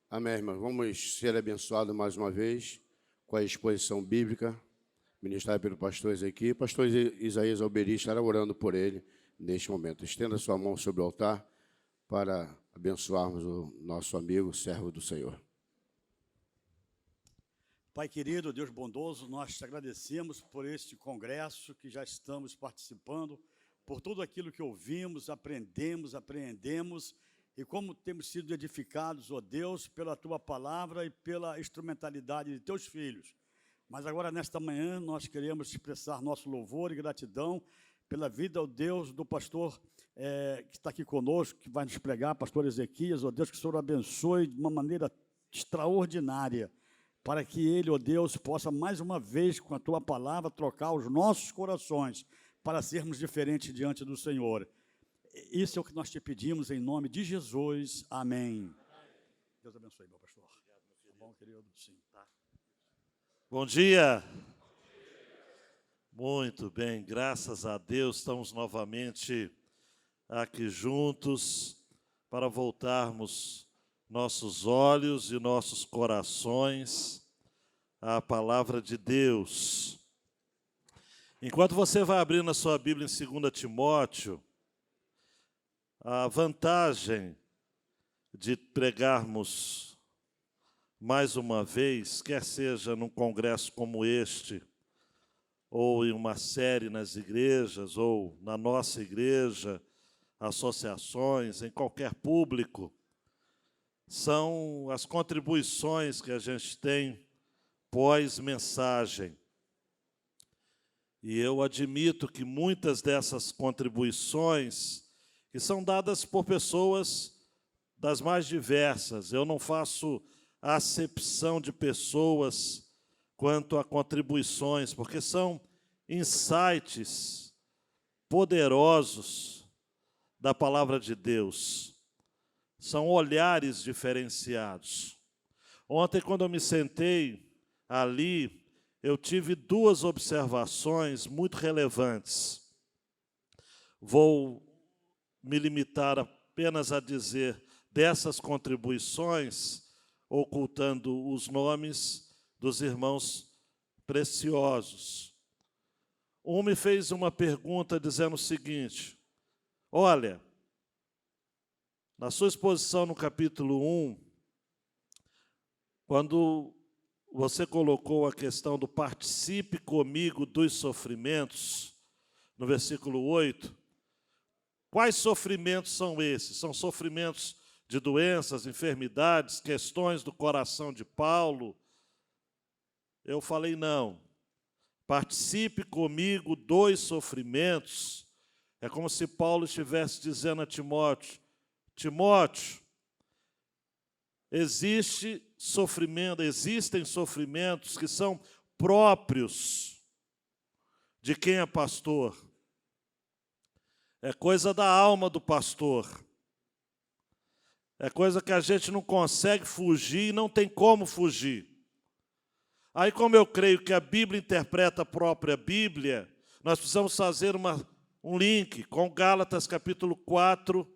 Amém, irmão. Vamos ser abençoados mais uma vez com a exposição bíblica ministrada pelo pastor Ezequiel. Pastor Isaías Alberi estará orando por ele neste momento. Estenda sua mão sobre o altar para abençoarmos o nosso amigo, servo do Senhor. Pai querido, Deus bondoso, nós te agradecemos por este congresso que já estamos participando, por tudo aquilo que ouvimos, apreendemos, e como temos sido edificados, ó Deus, pela Tua palavra e pela instrumentalidade de Teus filhos. Mas agora, nesta manhã, nós queremos expressar nosso louvor e gratidão pela vida, ó Deus, do pastor que está aqui conosco, que vai nos pregar, pastor Ezequias, ó Deus, que o Senhor abençoe de uma maneira extraordinária, para que ele, ó Deus, possa mais uma vez, com a Tua palavra, trocar os nossos corações para sermos diferentes diante do Senhor. Isso é o que nós te pedimos em nome de Jesus. Amém. Deus abençoe, meu pastor. Tá bom, querido? Sim. Bom dia. Muito bem, graças a Deus, estamos novamente aqui juntos para voltarmos nossos olhos e nossos corações à palavra de Deus. Enquanto você vai abrindo a sua Bíblia em 2 Timóteo, a vantagem de pregarmos mais uma vez, quer seja num congresso como este, ou em uma série nas igrejas, ou na nossa igreja, associações, em qualquer público, são as contribuições que a gente tem pós-mensagem. E eu admito que muitas dessas contribuições que são dadas por pessoas das mais diversas. Eu não faço acepção de pessoas quanto a contribuições, porque são insights poderosos da palavra de Deus. São olhares diferenciados. Ontem, quando eu me sentei ali, eu tive duas observações muito relevantes. Vou me limitar apenas a dizer dessas contribuições, ocultando os nomes dos irmãos preciosos. Um me fez uma pergunta dizendo o seguinte: olha, na sua exposição no capítulo 1, quando você colocou a questão do participe comigo dos sofrimentos, no versículo 8, quais sofrimentos são esses? São sofrimentos de doenças, enfermidades, questões do coração de Paulo? Eu falei, não. Participe comigo dos sofrimentos. É como se Paulo estivesse dizendo a Timóteo, Timóteo, existem sofrimentos que são próprios de quem é pastor. É coisa da alma do pastor. É coisa que a gente não consegue fugir e não tem como fugir. Aí, como eu creio que a Bíblia interpreta a própria Bíblia, nós precisamos fazer um link com Gálatas capítulo 4,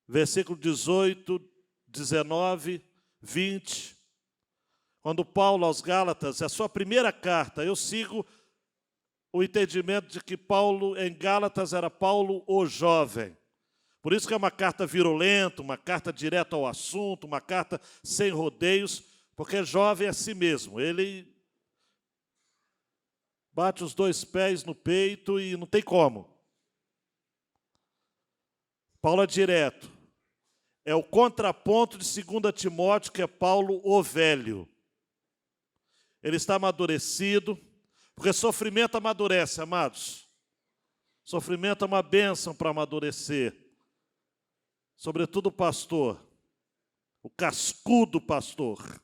versículo 18, 19, 20. Quando Paulo aos Gálatas, é a sua primeira carta, eu sigo o entendimento de que Paulo, em Gálatas, era Paulo o jovem. Por isso que é uma carta virulenta, uma carta direta ao assunto, uma carta sem rodeios, porque jovem é si mesmo. Ele bate os dois pés no peito e não tem como. Paulo é direto. É o contraponto de 2 Timóteo, que é Paulo o velho. Ele está amadurecido, porque sofrimento amadurece, amados. Sofrimento é uma bênção para amadurecer. Sobretudo o pastor, o cascudo pastor.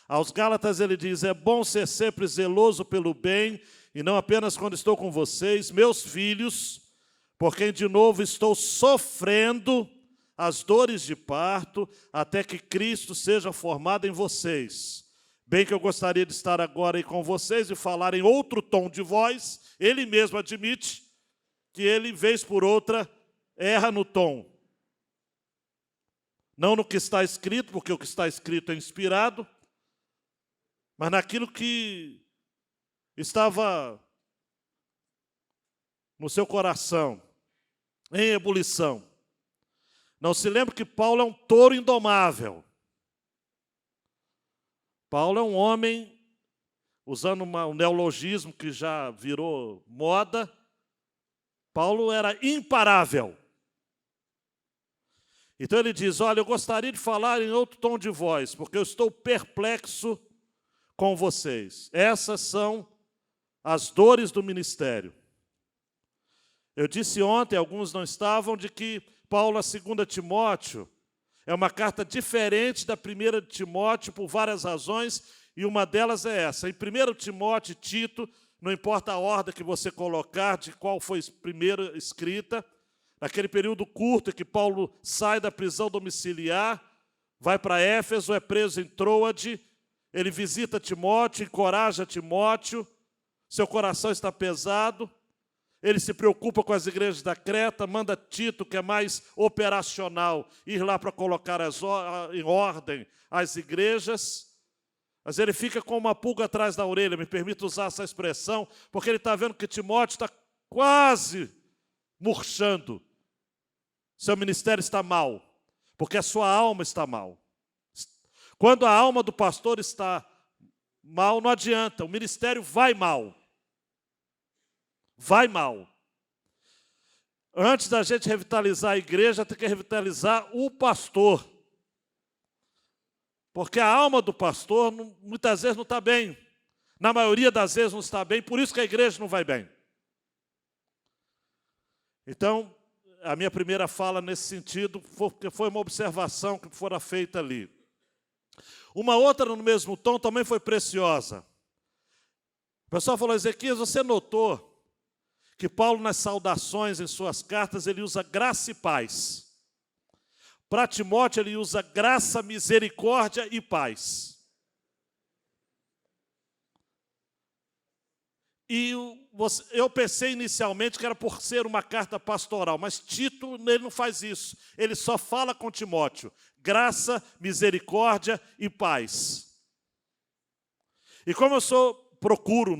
Aos Gálatas ele diz, é bom ser sempre zeloso pelo bem, e não apenas quando estou com vocês, meus filhos, por quem de novo estou sofrendo as dores de parto, até que Cristo seja formado em vocês. Bem que eu gostaria de estar agora aí com vocês e falar em outro tom de voz. Ele mesmo admite que ele, vez por outra, erra no tom. Não no que está escrito, porque o que está escrito é inspirado, mas naquilo que estava no seu coração, em ebulição. Não se lembre que Paulo é um touro indomável. Paulo é um homem, usando um neologismo que já virou moda, Paulo era imparável. Então ele diz, olha, eu gostaria de falar em outro tom de voz, porque eu estou perplexo com vocês. Essas são as dores do ministério. Eu disse ontem, alguns não estavam, de que Paulo, a 2 Timóteo, é uma carta diferente da 1 Timóteo por várias razões, e uma delas é essa. Em 1 Timóteo e Tito, não importa a ordem que você colocar, de qual foi primeiro escrita, naquele período curto em que Paulo sai da prisão domiciliar, vai para Éfeso, é preso em Troade, ele visita Timóteo, encoraja Timóteo, seu coração está pesado, ele se preocupa com as igrejas da Creta, manda Tito, que é mais operacional, ir lá para colocar em ordem as igrejas, mas ele fica com uma pulga atrás da orelha, me permito usar essa expressão, porque ele está vendo que Timóteo está quase murchando. Seu ministério está mal, porque a sua alma está mal. Quando a alma do pastor está mal, não adianta, o ministério vai mal. Vai mal. Antes da gente revitalizar a igreja, tem que revitalizar o pastor. Porque a alma do pastor, muitas vezes, não está bem. Na maioria das vezes não está bem, por isso que a igreja não vai bem. Então, a minha primeira fala nesse sentido foi uma observação que fora feita ali. Uma outra no mesmo tom também foi preciosa. O pessoal falou, Ezequias, você notou que Paulo, nas saudações em suas cartas, ele usa graça e paz. Para Timóteo, ele usa graça, misericórdia e paz. E eu pensei inicialmente que era por ser uma carta pastoral, mas Tito ele não faz isso. Ele só fala com Timóteo. Graça, misericórdia e paz. E como eu procuro,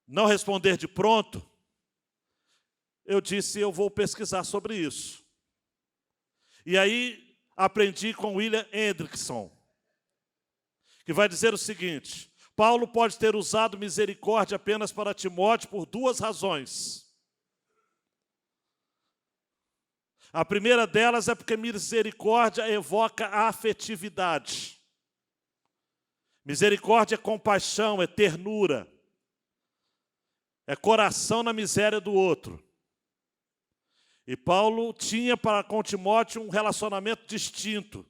não responder de pronto, eu disse, eu vou pesquisar sobre isso. E aí aprendi com William Hendrickson, que vai dizer o seguinte, Paulo pode ter usado misericórdia apenas para Timóteo por duas razões. A primeira delas é porque misericórdia evoca a afetividade. Misericórdia é compaixão, é ternura. É coração na miséria do outro. E Paulo tinha com Timóteo um relacionamento distinto.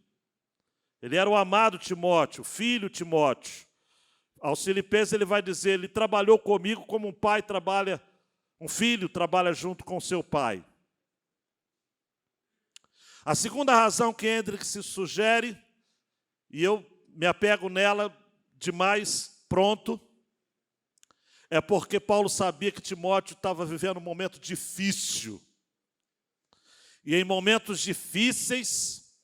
Ele era o amado Timóteo, o filho Timóteo. Aos Filipenses ele vai dizer, ele trabalhou comigo como um filho trabalha junto com seu pai. A segunda razão que Hendrick se sugere, e eu me apego nela demais pronto, é porque Paulo sabia que Timóteo estava vivendo um momento difícil. E em momentos difíceis,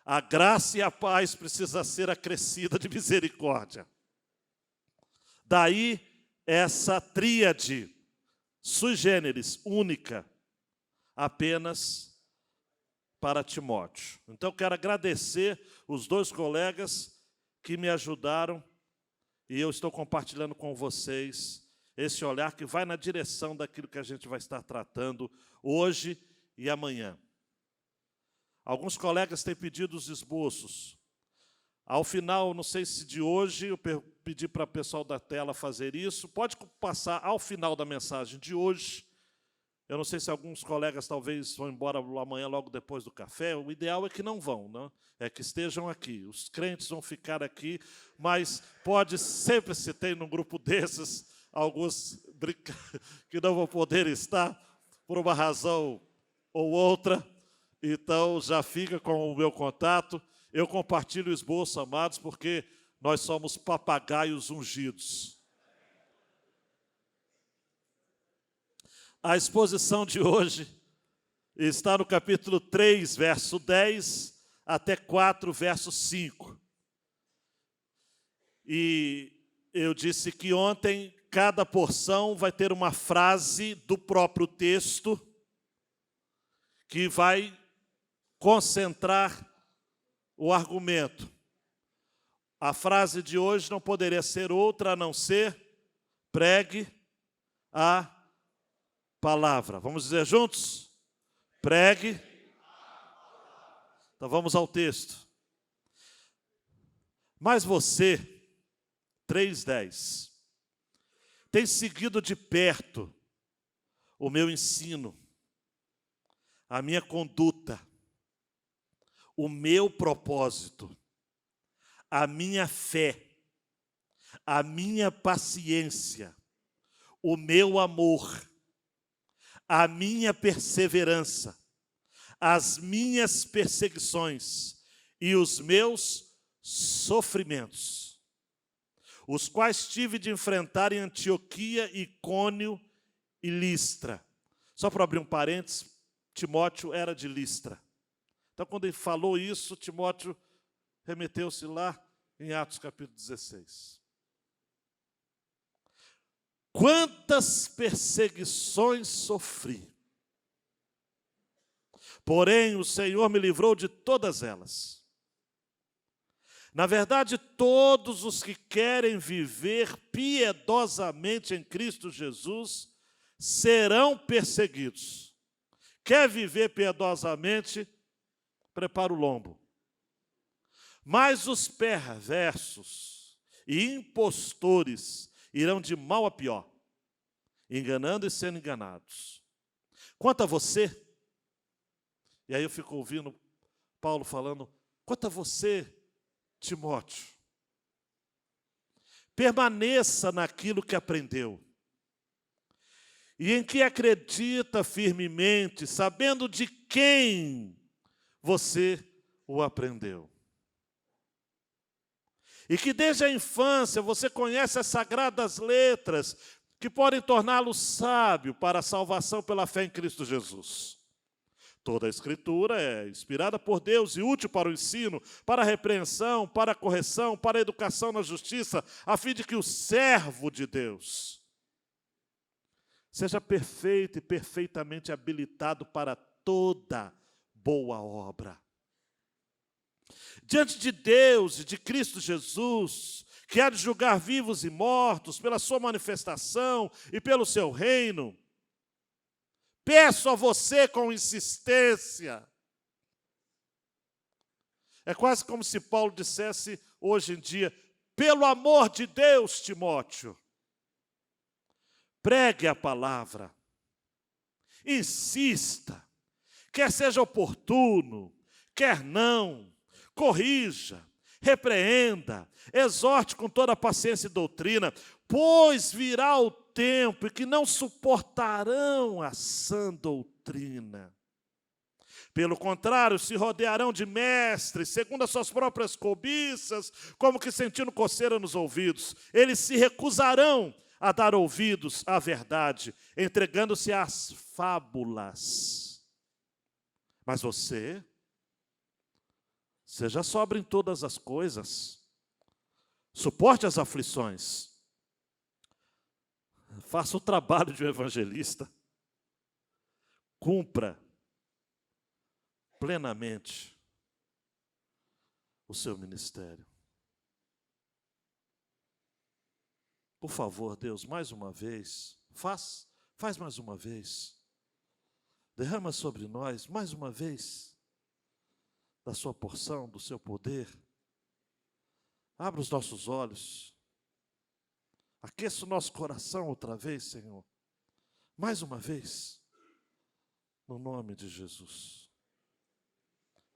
a graça e a paz precisa ser acrescida de misericórdia. Daí essa tríade sui generis, única, apenas para Timóteo. Então eu quero agradecer os dois colegas que me ajudaram e eu estou compartilhando com vocês esse olhar que vai na direção daquilo que a gente vai estar tratando hoje e amanhã. Alguns colegas têm pedido os esboços. Ao final, não sei se de hoje, eu pedi para o pessoal da tela fazer isso. Pode passar ao final da mensagem de hoje. Eu não sei se alguns colegas talvez vão embora amanhã logo depois do café. O ideal é que não vão, né? É que estejam aqui. Os crentes vão ficar aqui, mas pode sempre se tem num grupo desses alguns que não vão poder estar por uma razão ou outra. Então já fica com o meu contato. Eu compartilho o esboço, amados, porque nós somos papagaios ungidos. A exposição de hoje Está no capítulo 3, verso 10, até 4, verso 5. E eu disse que ontem cada porção vai ter uma frase do próprio texto que vai concentrar o argumento. A frase de hoje não poderia ser outra a não ser: pregue a palavra. Vamos dizer juntos? Pregue. Então vamos ao texto. Mas você, 3:10, tem seguido de perto o meu ensino, a minha conduta, o meu propósito, a minha fé, a minha paciência, o meu amor, a minha perseverança, as minhas perseguições e os meus sofrimentos, os quais tive de enfrentar em Antioquia, Icônio e Listra. Só para abrir um parênteses, Timóteo era de Listra. Então, quando ele falou isso, Timóteo remeteu-se lá em Atos capítulo 16. Quantas perseguições sofri, porém o Senhor me livrou de todas elas. Na verdade, todos os que querem viver piedosamente em Cristo Jesus serão perseguidos. Quer viver piedosamente? Prepara o lombo. Mas os perversos e impostores irão de mal a pior, enganando e sendo enganados. Quanto a você, e aí eu fico ouvindo Paulo falando, quanto a você, Timóteo, permaneça naquilo que aprendeu e em que acredita firmemente, sabendo de quem você o aprendeu. E que desde a infância você conhece as sagradas letras que podem torná-lo sábio para a salvação pela fé em Cristo Jesus. Toda a Escritura é inspirada por Deus e útil para o ensino, para a repreensão, para a correção, para a educação na justiça, a fim de que o servo de Deus seja perfeito e perfeitamente habilitado para toda boa obra. Diante de Deus e de Cristo Jesus, que há de julgar vivos e mortos pela sua manifestação e pelo seu reino, peço a você com insistência. É quase como se Paulo dissesse hoje em dia, pelo amor de Deus, Timóteo, pregue a palavra, insista, quer seja oportuno, quer não, corrija, repreenda, exorte com toda a paciência e doutrina, pois virá o tempo em que não suportarão a sã doutrina. Pelo contrário, se rodearão de mestres, segundo as suas próprias cobiças, como que sentindo coceira nos ouvidos. Eles se recusarão a dar ouvidos à verdade, entregando-se às fábulas. Mas você, seja sóbrio em todas as coisas, suporte as aflições, faça o trabalho de um evangelista, cumpra plenamente o seu ministério. Por favor, Deus, mais uma vez, faz mais uma vez, derrama sobre nós mais uma vez da sua porção, do seu poder. Abra os nossos olhos, aqueça o nosso coração outra vez, Senhor, mais uma vez, no nome de Jesus.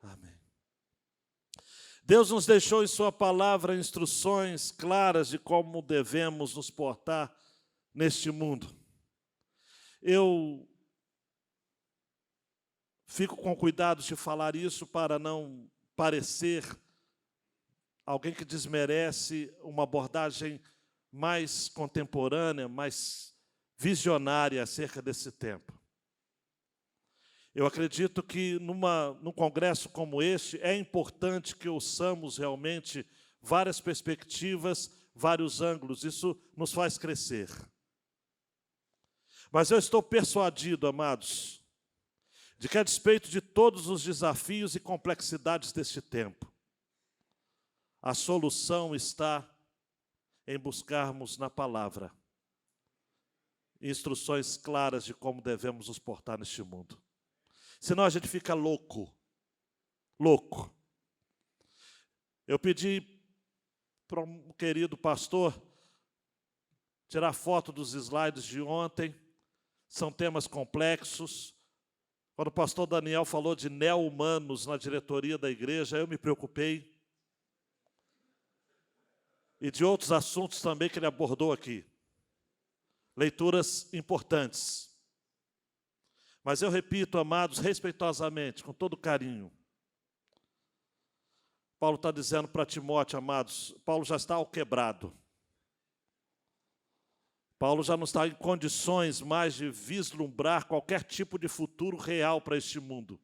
Amém. Deus nos deixou em sua palavra instruções claras de como devemos nos portar neste mundo. Eu fico com cuidado de falar isso para não parecer alguém que desmerece uma abordagem mais contemporânea, mais visionária acerca desse tempo. Eu acredito que num congresso como este, é importante que ouçamos realmente várias perspectivas, vários ângulos. Isso nos faz crescer. Mas eu estou persuadido, amados, de que a despeito de todos os desafios e complexidades deste tempo, a solução está em buscarmos na palavra instruções claras de como devemos nos portar neste mundo. Senão a gente fica louco. Eu pedi para um querido pastor tirar foto dos slides de ontem. São temas complexos. Quando o pastor Daniel falou de neo-humanos na diretoria da igreja, eu me preocupei. E de outros assuntos também que ele abordou aqui. Leituras importantes. Mas eu repito, amados, respeitosamente, com todo carinho. Paulo está dizendo para Timóteo, amados, Paulo já está alquebrado. Paulo já não está em condições mais de vislumbrar qualquer tipo de futuro real para este mundo.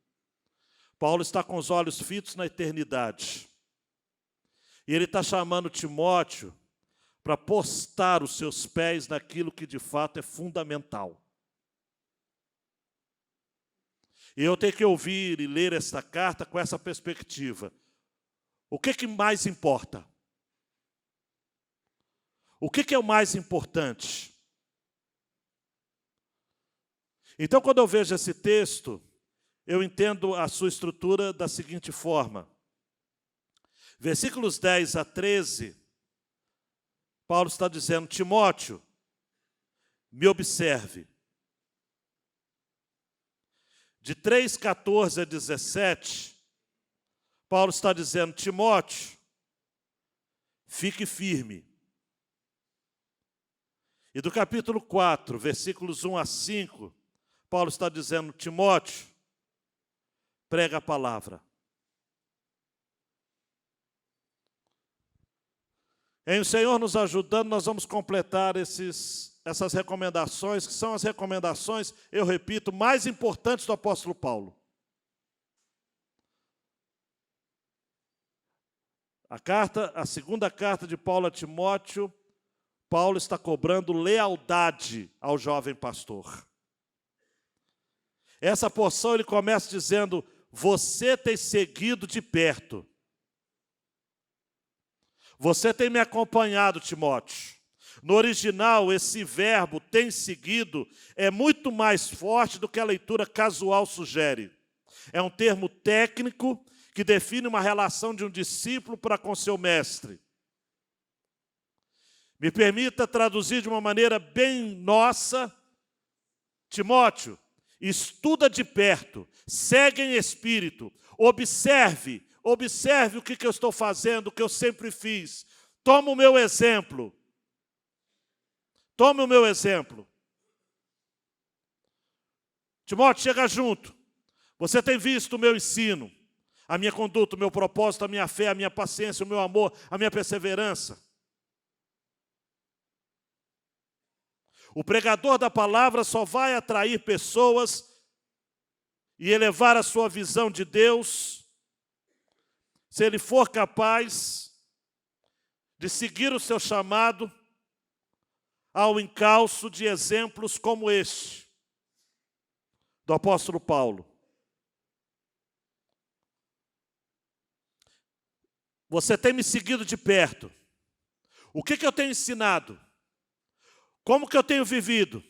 Paulo está com os olhos fitos na eternidade. E ele está chamando Timóteo para postar os seus pés naquilo que de fato é fundamental. E eu tenho que ouvir e ler esta carta com essa perspectiva. O que mais importa? O que é o mais importante? Então, quando eu vejo esse texto, eu entendo a sua estrutura da seguinte forma. Versículos 10 a 13, Paulo está dizendo, Timóteo, me observe. De 3:14 a 17, Paulo está dizendo, Timóteo, fique firme. E do capítulo 4, versículos 1 a 5, Paulo está dizendo, Timóteo, prega a palavra. Em o Senhor nos ajudando, nós vamos completar essas recomendações, que são as recomendações, eu repito, mais importantes do apóstolo Paulo. A segunda carta de Paulo a Timóteo, Paulo está cobrando lealdade ao jovem pastor. Essa porção ele começa dizendo, você tem seguido de perto. Você tem me acompanhado, Timóteo. No original, esse verbo, tem seguido, é muito mais forte do que a leitura casual sugere. É um termo técnico que define uma relação de um discípulo para com seu mestre. Me permita traduzir de uma maneira bem nossa. Timóteo, estuda de perto, segue em espírito, observe o que eu estou fazendo, o que eu sempre fiz. Toma o meu exemplo. Tome o meu exemplo. Timóteo, chega junto. Você tem visto o meu ensino, a minha conduta, o meu propósito, a minha fé, a minha paciência, o meu amor, a minha perseverança. O pregador da palavra só vai atrair pessoas e elevar a sua visão de Deus se ele for capaz de seguir o seu chamado ao encalço de exemplos como este, do apóstolo Paulo. Você tem me seguido de perto. O que eu tenho ensinado? Como que eu tenho vivido?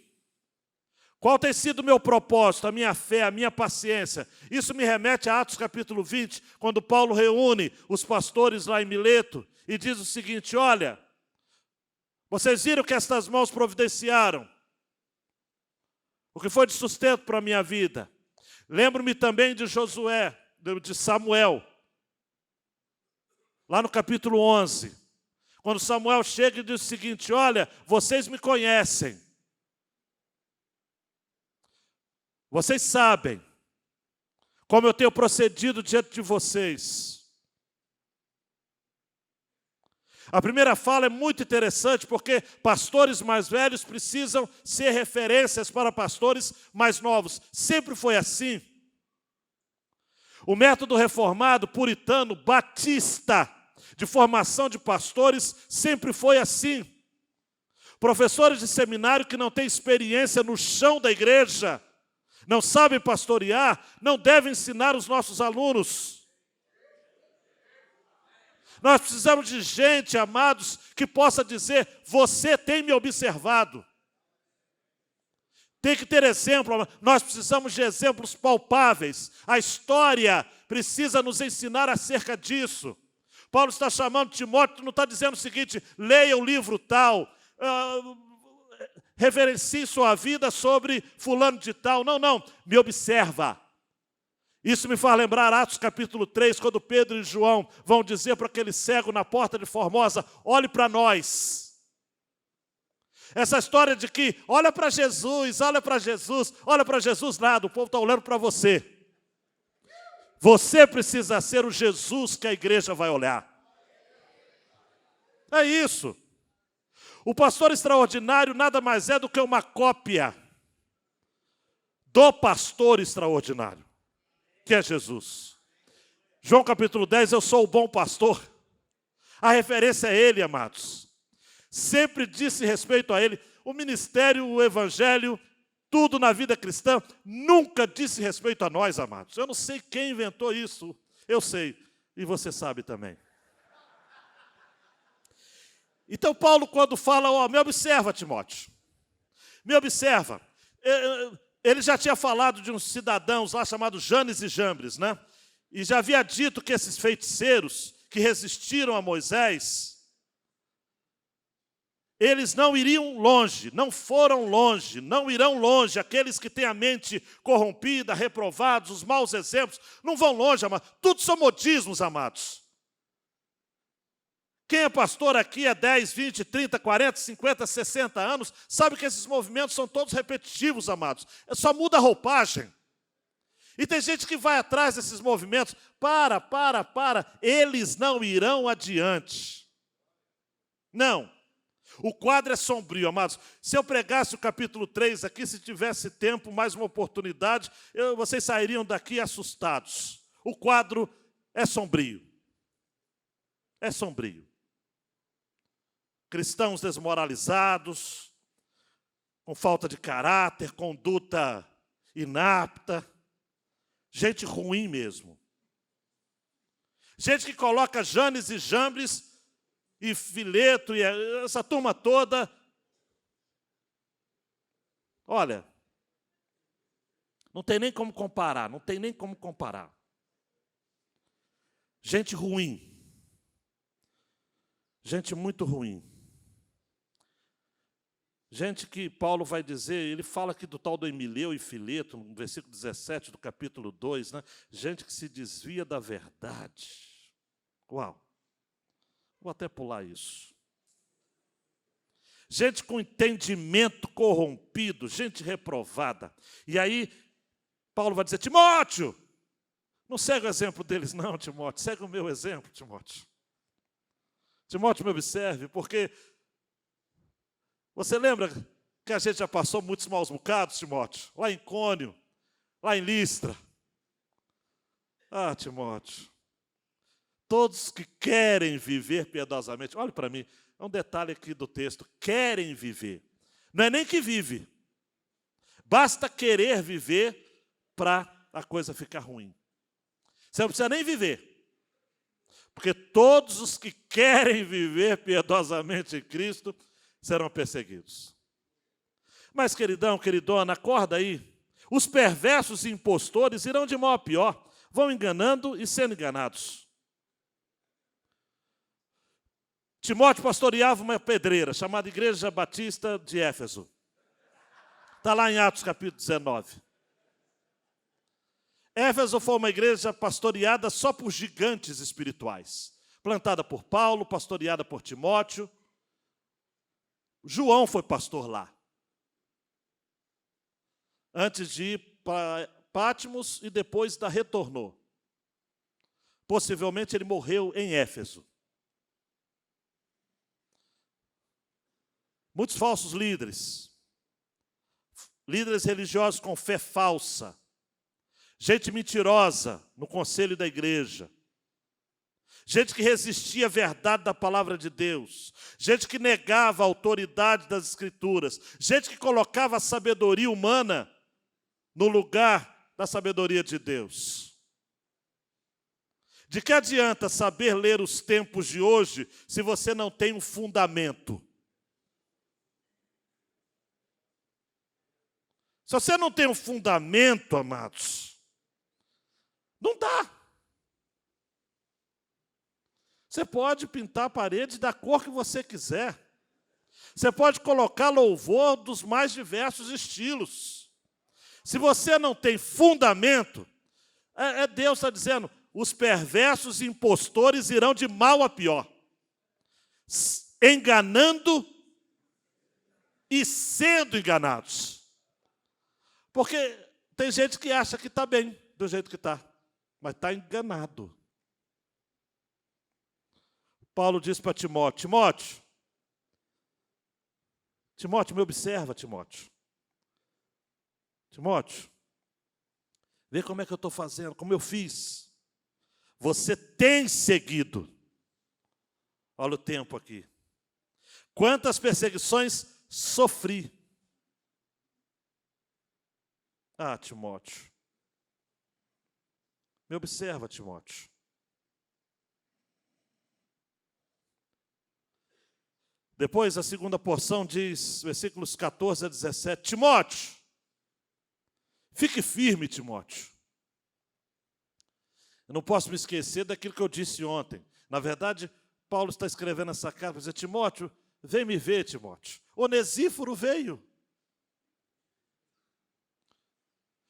Qual tem sido o meu propósito, a minha fé, a minha paciência? Isso me remete a Atos capítulo 20, quando Paulo reúne os pastores lá em Mileto e diz o seguinte, olha, vocês viram que estas mãos providenciaram o que foi de sustento para a minha vida. Lembro-me também de Josué, de Samuel, lá no capítulo 11, quando Samuel chega e diz o seguinte, olha, vocês me conhecem. Vocês sabem como eu tenho procedido diante de vocês. A primeira fala é muito interessante porque pastores mais velhos precisam ser referências para pastores mais novos. Sempre foi assim. O método reformado, puritano, batista, de formação de pastores, sempre foi assim. Professores de seminário que não têm experiência no chão da igreja, não sabem pastorear, não devem ensinar os nossos alunos. Nós precisamos de gente, amados, que possa dizer: você tem me observado. Tem que ter exemplo, nós precisamos de exemplos palpáveis. A história precisa nos ensinar acerca disso. Paulo está chamando Timóteo, não está dizendo o seguinte: leia o livro tal, reverencie sua vida sobre fulano de tal. Não, não, me observa. Isso me faz lembrar Atos capítulo 3, quando Pedro e João vão dizer para aquele cego na porta de Formosa: olhe para nós. Essa história de que olha para Jesus, olha para Jesus, olha para Jesus nada, o povo está olhando para você. Você precisa ser o Jesus que a igreja vai olhar. É isso. O pastor extraordinário nada mais é do que uma cópia do pastor extraordinário, que é Jesus. João capítulo 10, eu sou o bom pastor. A referência é ele, amados. Sempre disse respeito a ele. O ministério, o evangelho, tudo na vida cristã, nunca disse respeito a nós, amados. Eu não sei quem inventou isso, eu sei, e você sabe também. Então Paulo, quando fala, me observa, Timóteo, me observa. Ele já tinha falado de uns cidadãos lá chamados Janes e Jambres, né? E já havia dito que esses feiticeiros que resistiram a Moisés, eles não iriam longe, não foram longe, não irão longe. Aqueles que têm a mente corrompida, reprovados, os maus exemplos, não vão longe, amados. Tudo são modismos, amados. Quem é pastor aqui há 10, 20, 30, 40, 50, 60 anos, sabe que esses movimentos são todos repetitivos, amados. Só muda a roupagem. E tem gente que vai atrás desses movimentos. Para. Eles não irão adiante. Não. O quadro é sombrio, amados. Se eu pregasse o capítulo 3 aqui, se tivesse tempo, mais uma oportunidade, vocês sairiam daqui assustados. O quadro é sombrio. É sombrio. Cristãos desmoralizados, com falta de caráter, conduta inapta, gente ruim mesmo. Gente que coloca Janes e Jambres e Fileto e essa turma toda. Olha, não tem nem como comparar, não tem nem como comparar. Gente ruim. Gente muito ruim. Gente que Paulo vai dizer, ele fala aqui do tal do Emileu e Fileto, no versículo 17 do capítulo 2, né? Gente que se desvia da verdade. Uau! Vou até pular isso. Gente com entendimento corrompido, gente reprovada. E aí, Paulo vai dizer: Timóteo, não segue o exemplo deles não, Timóteo, segue o meu exemplo, Timóteo. Timóteo, me observe, porque você lembra que a gente já passou muitos maus bocados, Timóteo? Lá em Icônio, lá em Listra. Ah, Timóteo, todos que querem viver piedosamente, olhe para mim, é um detalhe aqui do texto, querem viver. Não é nem que vive, basta querer viver para a coisa ficar ruim. Você não precisa nem viver. Porque todos os que querem viver piedosamente em Cristo serão perseguidos. Mas, queridão, queridona, acorda aí. Os perversos e impostores irão de mal a pior, vão enganando e sendo enganados. Timóteo pastoreava uma pedreira chamada Igreja Batista de Éfeso. Está lá em Atos capítulo 19. Éfeso foi uma igreja pastoreada só por gigantes espirituais. Plantada por Paulo, pastoreada por Timóteo. João foi pastor lá. Antes de ir para Patmos e depois retornou. Possivelmente ele morreu em Éfeso. Muitos falsos líderes religiosos com fé falsa, gente mentirosa no conselho da igreja, gente que resistia à verdade da palavra de Deus, gente que negava a autoridade das Escrituras, gente que colocava a sabedoria humana no lugar da sabedoria de Deus. De que adianta saber ler os tempos de hoje se você não tem um fundamento? Se você não tem um fundamento, amados, não dá. Você pode pintar a parede da cor que você quiser. Você pode colocar louvor dos mais diversos estilos. Se você não tem fundamento, Deus está dizendo, os perversos e impostores irão de mal a pior, enganando e sendo enganados. Porque tem gente que acha que está bem do jeito que está, mas está enganado. Paulo diz para Timóteo, Timóteo, me observa, Timóteo, vê como é que eu estou fazendo, como eu fiz. Você tem seguido. Olha o tempo aqui. Quantas perseguições sofri. Ah, Timóteo. Me observa, Timóteo. Depois, a segunda porção diz, versículos 14 a 17, Timóteo, fique firme, Timóteo. Eu não posso me esquecer daquilo que eu disse ontem. Na verdade, Paulo está escrevendo essa carta para dizer, Timóteo, vem me ver, Timóteo. Onesíforo veio.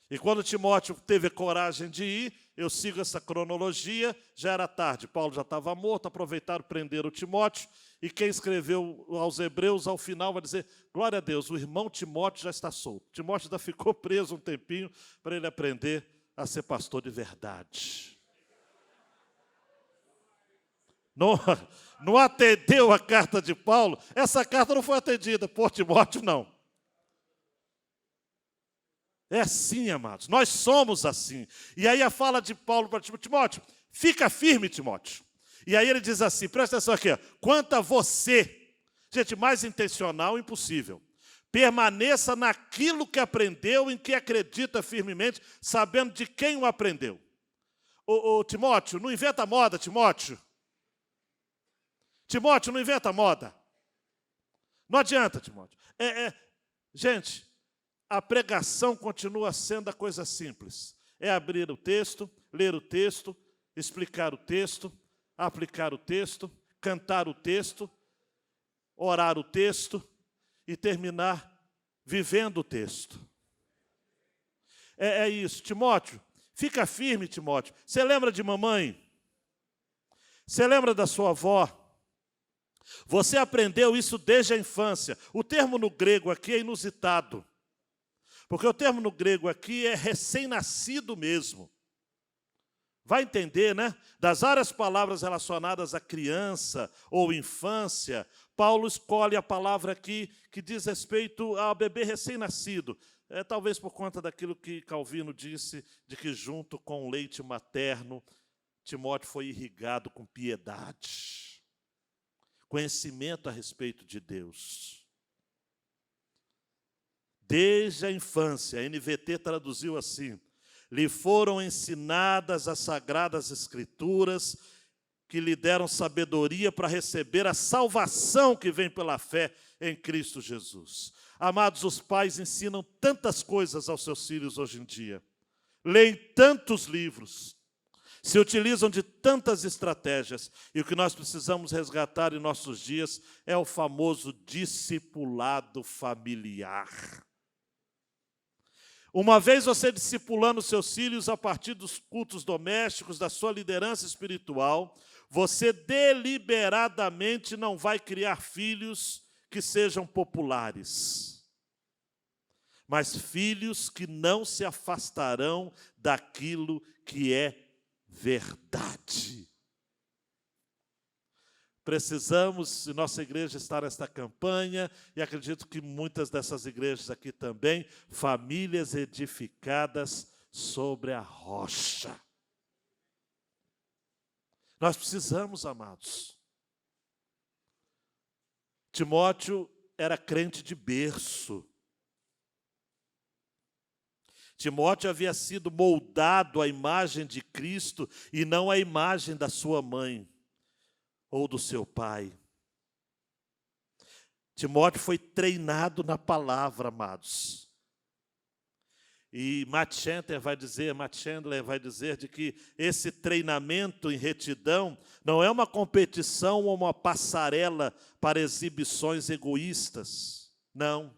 E quando Timóteo teve coragem de ir, eu sigo essa cronologia, já era tarde, Paulo já estava morto, aproveitaram, prenderam o Timóteo, e quem escreveu aos Hebreus, ao final, vai dizer, glória a Deus, o irmão Timóteo já está solto. Timóteo ainda ficou preso um tempinho para ele aprender a ser pastor de verdade. Não atendeu a carta de Paulo, essa carta não foi atendida por Timóteo, não. É assim, amados, nós somos assim. E aí a fala de Paulo para Timóteo, fica firme, Timóteo. E aí ele diz assim, presta atenção aqui, ó, quanto a você, gente, mais intencional impossível, permaneça naquilo que aprendeu, em que acredita firmemente, sabendo de quem o aprendeu. Timóteo, não inventa moda, Timóteo. Timóteo, não inventa moda. Não adianta, Timóteo. Gente, a pregação continua sendo a coisa simples. É abrir o texto, ler o texto, explicar o texto, aplicar o texto, cantar o texto, orar o texto e terminar vivendo o texto. É isso. Timóteo, fica firme, Timóteo. Você lembra de mamãe? Você lembra da sua avó? Você aprendeu isso desde a infância. O termo no grego aqui é inusitado. Porque o termo no grego aqui é recém-nascido mesmo. Vai entender, né? Das várias palavras relacionadas à criança ou infância, Paulo escolhe a palavra aqui que diz respeito ao bebê recém-nascido. Talvez por conta daquilo que Calvino disse, de que junto com o leite materno, Timóteo foi irrigado com piedade, conhecimento a respeito de Deus. Desde a infância, a NVT traduziu assim, lhe foram ensinadas as sagradas escrituras que lhe deram sabedoria para receber a salvação que vem pela fé em Cristo Jesus. Amados, os pais ensinam tantas coisas aos seus filhos hoje em dia, leem tantos livros, se utilizam de tantas estratégias, e o que nós precisamos resgatar em nossos dias é o famoso discipulado familiar. Uma vez você discipulando seus filhos a partir dos cultos domésticos, da sua liderança espiritual, você deliberadamente não vai criar filhos que sejam populares, mas filhos que não se afastarão daquilo que é verdade. Precisamos, e nossa igreja está nesta campanha, e acredito que muitas dessas igrejas aqui também, famílias edificadas sobre a rocha. Nós precisamos, amados. Timóteo era crente de berço. Timóteo havia sido moldado à imagem de Cristo e não à imagem da sua mãe ou do seu pai. Timóteo foi treinado na palavra, amados. E Matt Chandler vai dizer de que esse treinamento em retidão não é uma competição ou uma passarela para exibições egoístas. Não.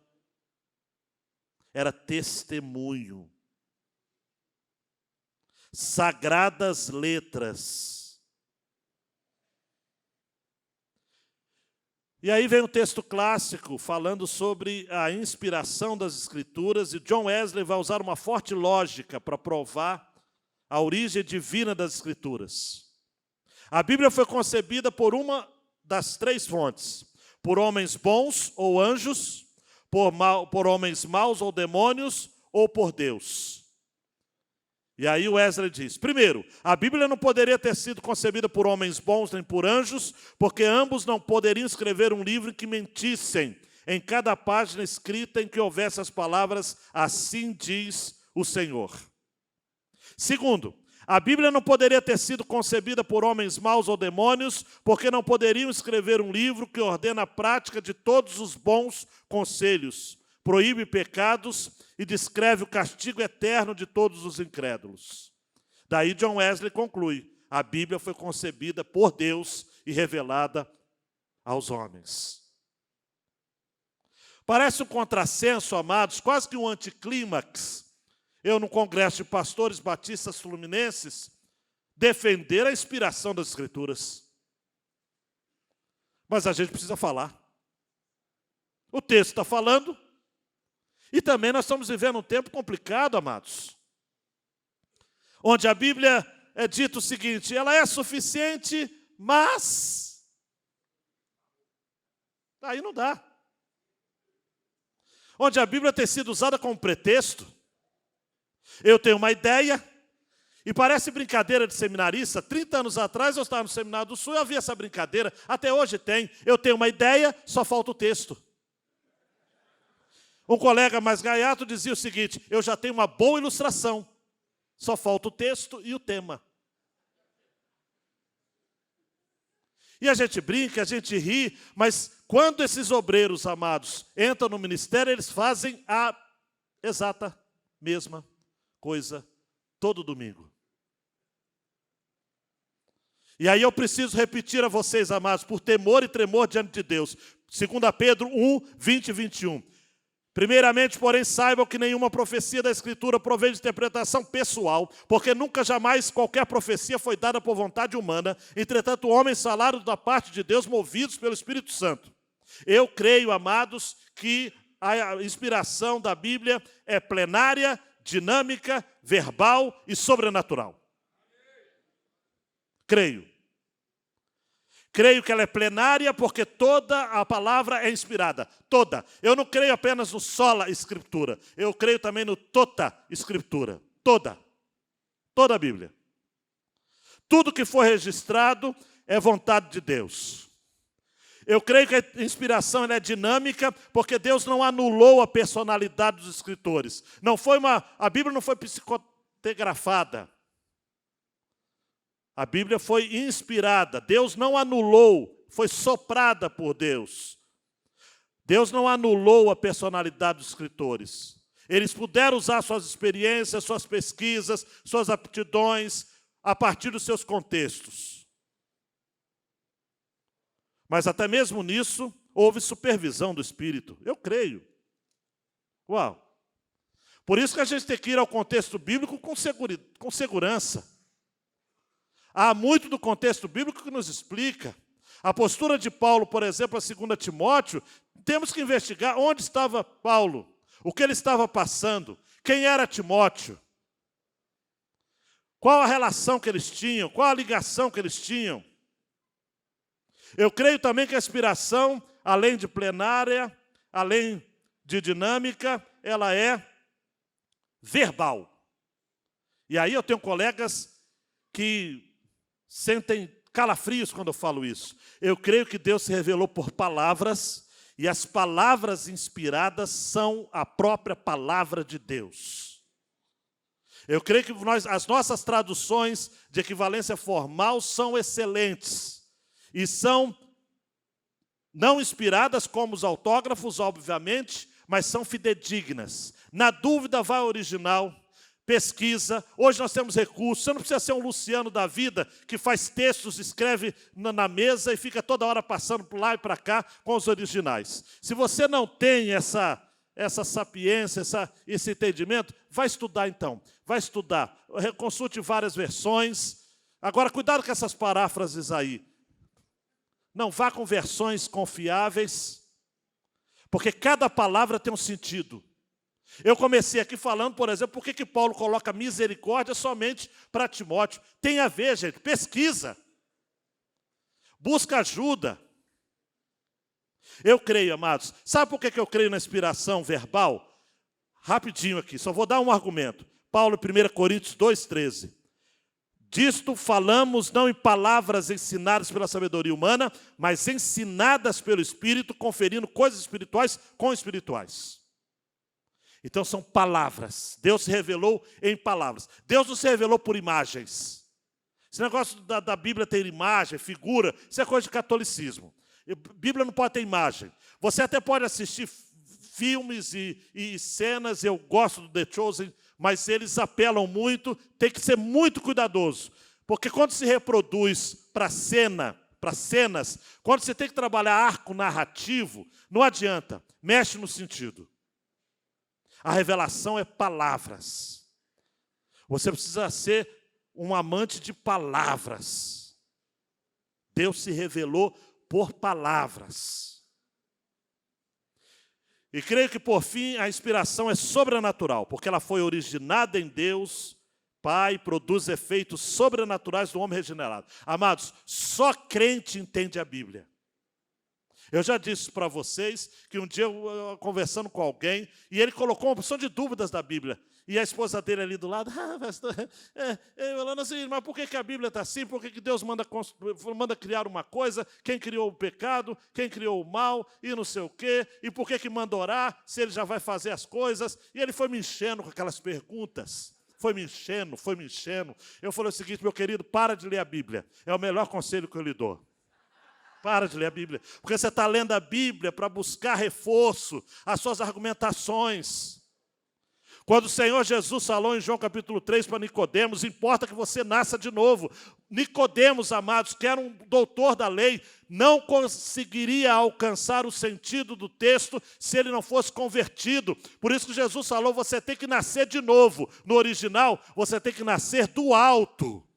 Era testemunho. Sagradas letras. E aí vem um texto clássico falando sobre a inspiração das Escrituras, e John Wesley vai usar uma forte lógica para provar a origem divina das Escrituras. A Bíblia foi concebida por uma das três fontes: por homens bons ou anjos, por homens maus ou demônios, ou por Deus. E aí Wesley diz, primeiro, a Bíblia não poderia ter sido concebida por homens bons nem por anjos, porque ambos não poderiam escrever um livro em que mentissem, em cada página escrita em que houvesse as palavras, assim diz o Senhor. Segundo, a Bíblia não poderia ter sido concebida por homens maus ou demônios, porque não poderiam escrever um livro que ordena a prática de todos os bons conselhos, proíbe pecados e descreve o castigo eterno de todos os incrédulos. Daí John Wesley conclui, a Bíblia foi concebida por Deus e revelada aos homens. Parece um contrassenso, amados, quase que um anticlímax. Eu, no Congresso de Pastores Batistas Fluminenses, defender a inspiração das Escrituras. Mas a gente precisa falar. O texto está falando. E também nós estamos vivendo um tempo complicado, amados. Onde a Bíblia é dito o seguinte, ela é suficiente, mas... Aí não dá. Onde a Bíblia tem sido usada como pretexto. Eu tenho uma ideia, e parece brincadeira de seminarista. 30 anos atrás eu estava no Seminário do Sul e havia essa brincadeira. Até hoje tem. Eu tenho uma ideia, só falta o texto. Um colega mais gaiato dizia o seguinte, eu já tenho uma boa ilustração, só falta o texto e o tema. E a gente brinca, a gente ri, mas quando esses obreiros amados entram no ministério, eles fazem a exata mesma coisa todo domingo. E aí eu preciso repetir a vocês, amados, por temor e tremor diante de Deus. 2 Pedro 1, 20 e 21. Primeiramente, porém, saibam que nenhuma profecia da Escritura provém de interpretação pessoal, porque nunca jamais qualquer profecia foi dada por vontade humana. Entretanto, homens falaram da parte de Deus, movidos pelo Espírito Santo. Eu creio, amados, que a inspiração da Bíblia é plenária, dinâmica, verbal e sobrenatural. Creio. Creio que ela é plenária porque toda a palavra é inspirada. Toda. Eu não creio apenas no sola escritura. Eu creio também no tota escritura. Toda. Toda a Bíblia. Tudo que for registrado é vontade de Deus. Eu creio que a inspiração ela é dinâmica porque Deus não anulou a personalidade dos escritores. A Bíblia não foi psicografada. A Bíblia foi inspirada, Deus não anulou, foi soprada por Deus. Deus não anulou a personalidade dos escritores. Eles puderam usar suas experiências, suas pesquisas, suas aptidões, a partir dos seus contextos. Mas até mesmo nisso, houve supervisão do Espírito. Eu creio. Uau! Por isso que a gente tem que ir ao contexto bíblico com segurança. Há muito do contexto bíblico que nos explica. A postura de Paulo, por exemplo, a 2 Timóteo, temos que investigar onde estava Paulo, o que ele estava passando, quem era Timóteo, qual a relação que eles tinham, qual a ligação que eles tinham. Eu creio também que a inspiração, além de plenária, além de dinâmica, ela é verbal. E aí eu tenho colegas que sentem calafrios quando eu falo isso. Eu creio que Deus se revelou por palavras, e as palavras inspiradas são a própria palavra de Deus. Eu creio que as nossas traduções de equivalência formal são excelentes, e são não inspiradas como os autógrafos, obviamente, mas são fidedignas. Na dúvida, vai ao original, pesquisa. Hoje nós temos recursos. Você não precisa ser um Luciano da vida que faz textos, escreve na mesa e fica toda hora passando por lá e para cá com os originais. Se você não tem essa sapiência, esse entendimento, vai estudar então. Vai estudar. Consulte várias versões. Agora, cuidado com essas paráfrases aí. Não vá com versões confiáveis, porque cada palavra tem um sentido. Eu comecei aqui falando, por exemplo, por que Paulo coloca misericórdia somente para Timóteo. Tem a ver, gente, pesquisa. Busca ajuda. Eu creio, amados. Sabe por que eu creio na inspiração verbal? Rapidinho aqui, só vou dar um argumento. Paulo, 1 Coríntios 2,13. Disto falamos não em palavras ensinadas pela sabedoria humana, mas ensinadas pelo Espírito, conferindo coisas espirituais com espirituais. Então são palavras. Deus se revelou em palavras. Deus não se revelou por imagens. Esse negócio da Bíblia ter imagem, figura, isso é coisa de catolicismo. A Bíblia não pode ter imagem. Você até pode assistir filmes e cenas, eu gosto do The Chosen, mas eles apelam muito, tem que ser muito cuidadoso. Porque quando se reproduz para cenas, quando você tem que trabalhar arco narrativo, não adianta, mexe no sentido. A revelação é palavras. Você precisa ser um amante de palavras. Deus se revelou por palavras. E creio que, por fim, a inspiração é sobrenatural, porque ela foi originada em Deus, Pai, produz efeitos sobrenaturais do homem regenerado. Amados, só crente entende a Bíblia. Eu já disse para vocês que um dia eu conversando com alguém, e ele colocou uma opção de dúvidas da Bíblia. E a esposa dele ali do lado, pastor, falando assim, mas por que a Bíblia está assim? Por que Deus manda criar uma coisa? Quem criou o pecado? Quem criou o mal? E não sei o quê? E por que manda orar se ele já vai fazer as coisas? E ele foi me enchendo com aquelas perguntas. Foi me enchendo. Eu falei o seguinte, meu querido, para de ler a Bíblia. É o melhor conselho que eu lhe dou. Para de ler a Bíblia. Porque você está lendo a Bíblia para buscar reforço às suas argumentações. Quando o Senhor Jesus falou em João capítulo 3 para Nicodemos, importa que você nasça de novo. Nicodemos, amados, que era um doutor da lei, não conseguiria alcançar o sentido do texto se ele não fosse convertido. Por isso que Jesus falou, você tem que nascer de novo. No original, você tem que nascer do alto.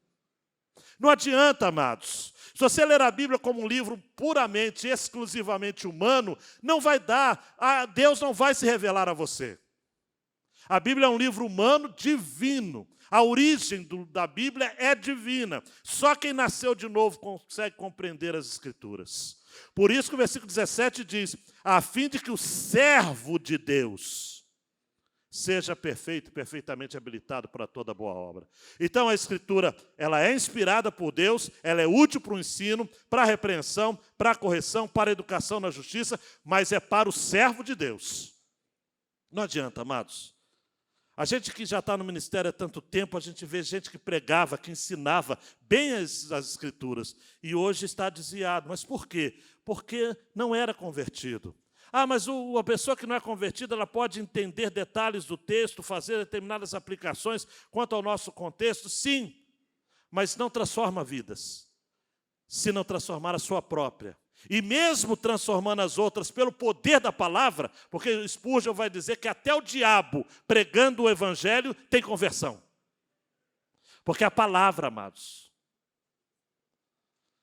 Não adianta, amados. Se você ler a Bíblia como um livro puramente, exclusivamente humano, não vai dar, Deus não vai se revelar a você. A Bíblia é um livro humano divino. A origem da Bíblia é divina. Só quem nasceu de novo consegue compreender as Escrituras. Por isso que o versículo 17 diz, a fim de que o servo de Deus seja perfeito e perfeitamente habilitado para toda boa obra. Então a Escritura, ela é inspirada por Deus, ela é útil para o ensino, para a repreensão, para a correção, para a educação na justiça, mas é para o servo de Deus. Não adianta, amados. A gente que já está no ministério há tanto tempo, a gente vê gente que pregava, que ensinava bem as Escrituras, e hoje está desviado. Mas por quê? Porque não era convertido. Mas a pessoa que não é convertida, ela pode entender detalhes do texto, fazer determinadas aplicações quanto ao nosso contexto, sim, mas não transforma vidas, se não transformar a sua própria. E mesmo transformando as outras pelo poder da palavra, porque Spurgeon vai dizer que até o diabo, pregando o evangelho, tem conversão. Porque a palavra, amados,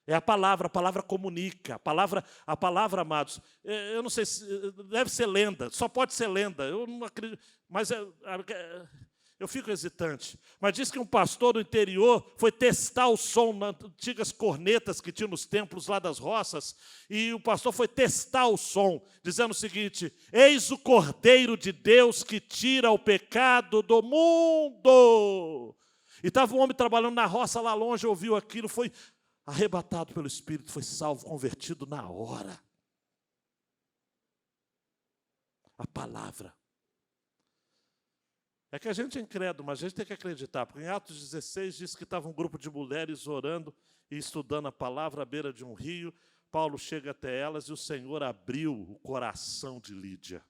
é a palavra comunica. A palavra, amados, eu não sei se deve ser lenda, só pode ser lenda. Eu não acredito, mas eu fico hesitante. Mas diz que um pastor do interior foi testar o som nas antigas cornetas que tinha nos templos lá das roças, e o pastor foi testar o som, dizendo o seguinte: eis o Cordeiro de Deus que tira o pecado do mundo. E estava um homem trabalhando na roça lá longe, ouviu aquilo, foi arrebatado pelo Espírito, foi salvo, convertido na hora. A palavra. É que a gente é incrédulo, mas a gente tem que acreditar, porque em Atos 16 diz que estava um grupo de mulheres orando e estudando a palavra à beira de um rio. Paulo chega até elas e o Senhor abriu o coração de Lídia.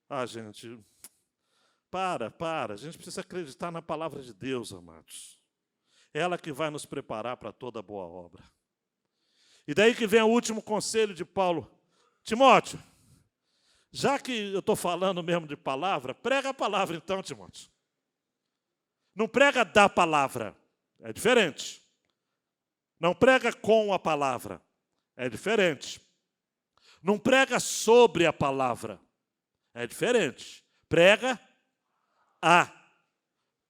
Ah, gente, para, a gente precisa acreditar na palavra de Deus, amados. É ela que vai nos preparar para toda boa obra. E daí que vem o último conselho de Paulo. Timóteo, já que eu estou falando mesmo de palavra, prega a palavra então, Timóteo. Não prega da palavra, é diferente. Não prega com a palavra, é diferente. Não prega sobre a palavra, é diferente. Prega a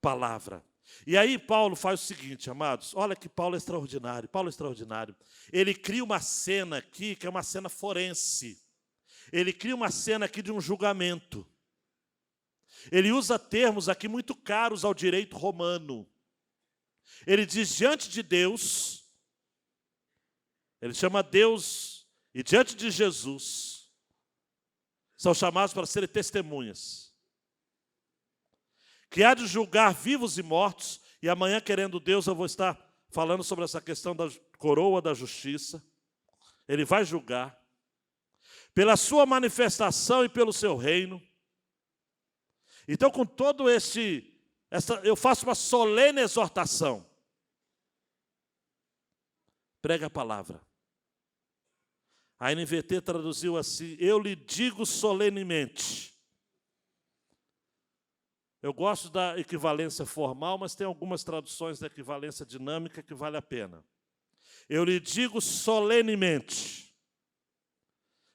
palavra. E aí Paulo faz o seguinte, amados, olha que Paulo é extraordinário, Ele cria uma cena aqui, que é uma cena forense. Ele cria uma cena aqui de um julgamento. Ele usa termos aqui muito caros ao direito romano. Ele diz, diante de Deus, ele chama Deus, e diante de Jesus, são chamados para serem testemunhas. Que há de julgar vivos e mortos, e amanhã, querendo Deus, eu vou estar falando sobre essa questão da coroa da justiça. Ele vai julgar. Pela sua manifestação e pelo seu reino. Então, com todo eu faço uma solene exortação. Prega a palavra. A NVT traduziu assim, eu lhe digo solenemente. Eu gosto da equivalência formal, mas tem algumas traduções da equivalência dinâmica que vale a pena. Eu lhe digo solenemente,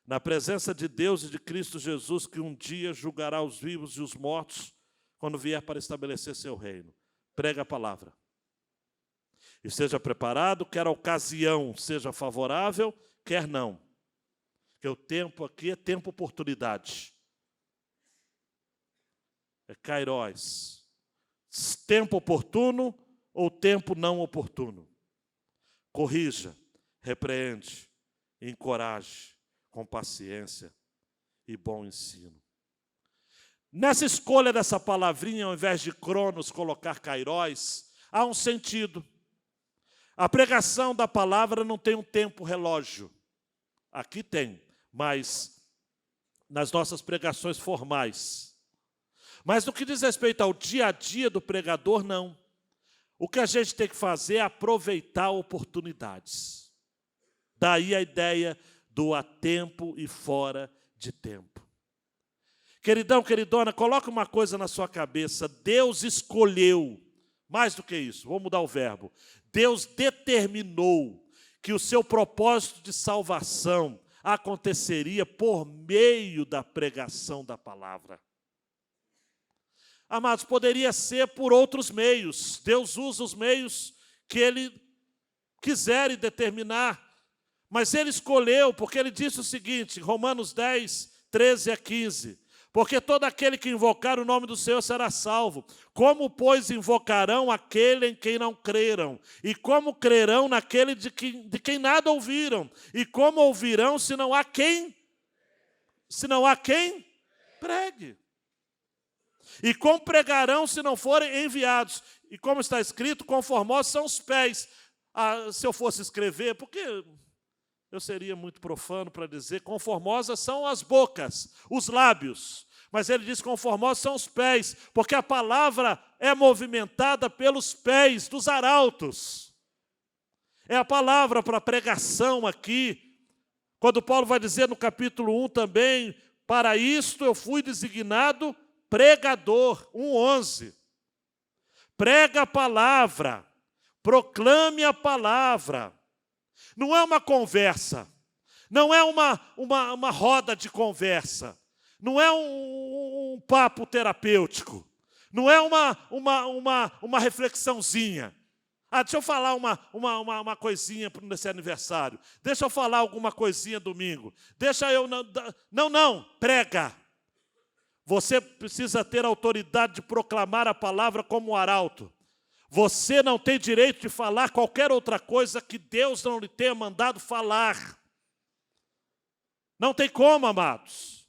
na presença de Deus e de Cristo Jesus, que um dia julgará os vivos e os mortos, quando vier para estabelecer seu reino. Prega a palavra. Esteja preparado, quer a ocasião seja favorável, quer não. Porque o tempo aqui é tempo oportunidade. É kairos. Tempo oportuno ou tempo não oportuno. Corrija, repreende, encoraje, com paciência e bom ensino. Nessa escolha dessa palavrinha, ao invés de cronos colocar kairos, há um sentido. A pregação da palavra não tem um tempo relógio. Aqui tem, mas nas nossas pregações formais. Mas no que diz respeito ao dia a dia do pregador, não. O que a gente tem que fazer é aproveitar oportunidades. Daí a ideia do a tempo e fora de tempo. Queridão, queridona, coloca uma coisa na sua cabeça. Deus escolheu, mais do que isso, vou mudar o verbo. Deus determinou que o seu propósito de salvação aconteceria por meio da pregação da palavra. Amados, poderia ser por outros meios. Deus usa os meios que Ele quiser e determinar. Mas Ele escolheu, porque Ele disse o seguinte, Romanos 10, 13 a 15. Porque todo aquele que invocar o nome do Senhor será salvo. Como, pois, invocarão aquele em quem não creram? E como crerão naquele de quem nada ouviram? E como ouvirão se não há quem? Se não há quem? Pregue. E como pregarão se não forem enviados? E como está escrito, conformosos são os pés. Se eu fosse escrever, porque eu seria muito profano para dizer, conformosas são as bocas, os lábios. Mas ele diz, conformosos são os pés, porque a palavra é movimentada pelos pés dos arautos. É a palavra para pregação aqui. Quando Paulo vai dizer no capítulo 1 também, para isto eu fui designado pregador, 1:11. Prega a palavra, proclame a palavra. Não é uma conversa, não é uma roda de conversa, não é um papo terapêutico, não é uma reflexãozinha. Deixa eu falar uma coisinha nesse aniversário, deixa eu falar alguma coisinha domingo, deixa eu... Não, prega. Você precisa ter autoridade de proclamar a palavra como um arauto. Você não tem direito de falar qualquer outra coisa que Deus não lhe tenha mandado falar. Não tem como, amados.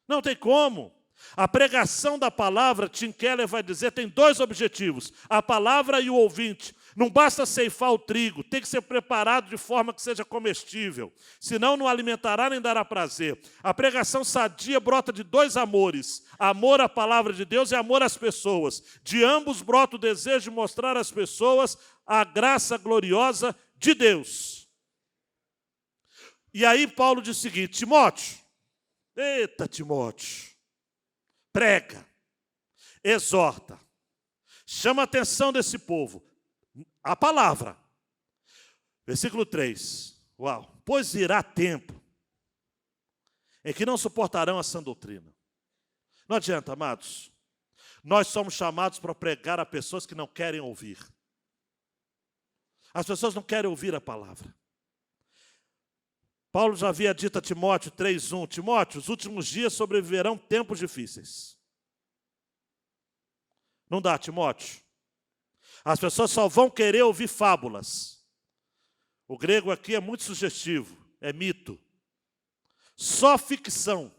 Não tem como. A pregação da palavra, Tim Keller vai dizer, tem dois objetivos: a palavra e o ouvinte. Não basta ceifar o trigo, tem que ser preparado de forma que seja comestível. Senão não alimentará nem dará prazer. A pregação sadia brota de dois amores: amor à palavra de Deus e amor às pessoas. De ambos brota o desejo de mostrar às pessoas a graça gloriosa de Deus. E aí Paulo diz o seguinte: Timóteo, eita Timóteo, prega, exorta, chama a atenção desse povo. A palavra. Versículo 3. Uau. Pois virá tempo em que não suportarão a sã doutrina. Não adianta, amados. Nós somos chamados para pregar a pessoas que não querem ouvir. As pessoas não querem ouvir a palavra. Paulo já havia dito a Timóteo 3:1, Timóteo, os últimos dias sobreviverão tempos difíceis. Não dá, Timóteo. As pessoas só vão querer ouvir fábulas. O grego aqui é muito sugestivo, é mito. Só ficção,